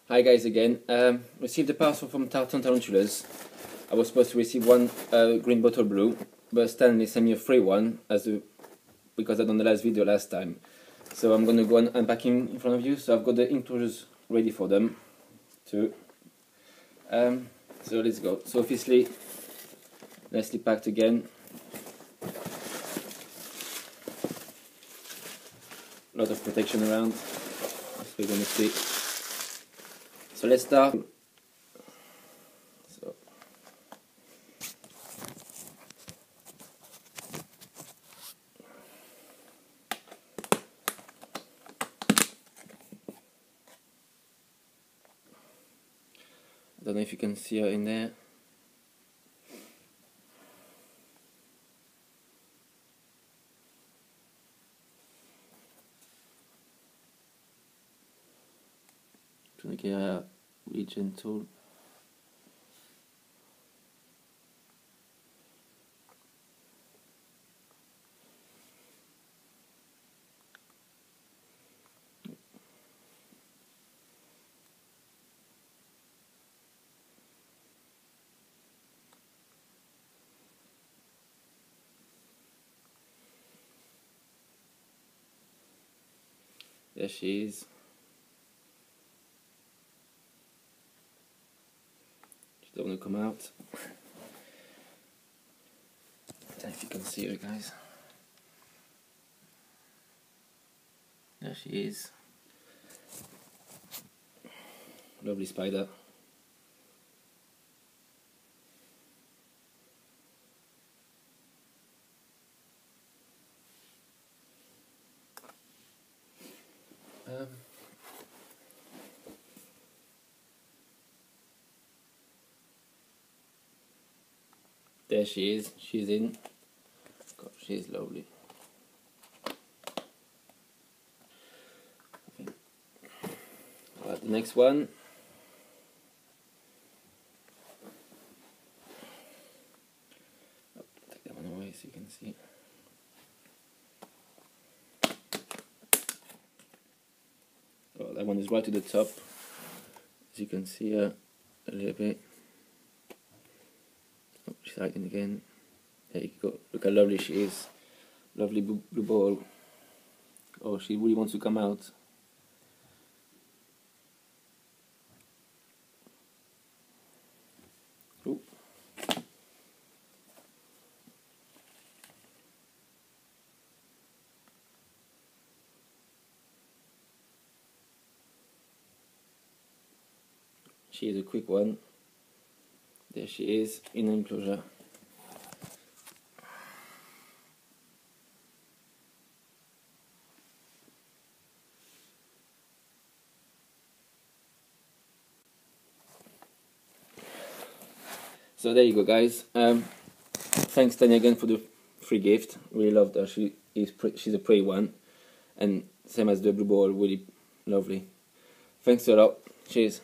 Hi guys again. Received a parcel from Tartan Tarantulas. I was supposed to receive one green bottle blue, but Stanley sent me a free one because I done the last video last time. So I'm gonna go unpacking in front of you. So I've got the enclosures ready for them too. So let's go. So obviously nicely packed again. A lot of protection around, as we're gonna see. So let's start. So I don't know if you can see her in there. Trying to get her really gentle. There she is. She don't want to come out. I don't know if you can see her, guys. There she is. Lovely spider. There she is. She's in. God, she's lovely. Right, the next one. Oh, take that one away so you can see. Oh, that one is right to the top. As you can see a little bit. Oh, she's hiding again. There you go. Look how lovely she is. Lovely blue ball. Oh, she really wants to come out. Ooh. She is a quick one. There she is in the enclosure. So there you go, guys. Thanks Tanya again for the free gift. Really loved her. She's a pretty one, and same as the blue ball, really lovely. Thanks a lot. Cheers.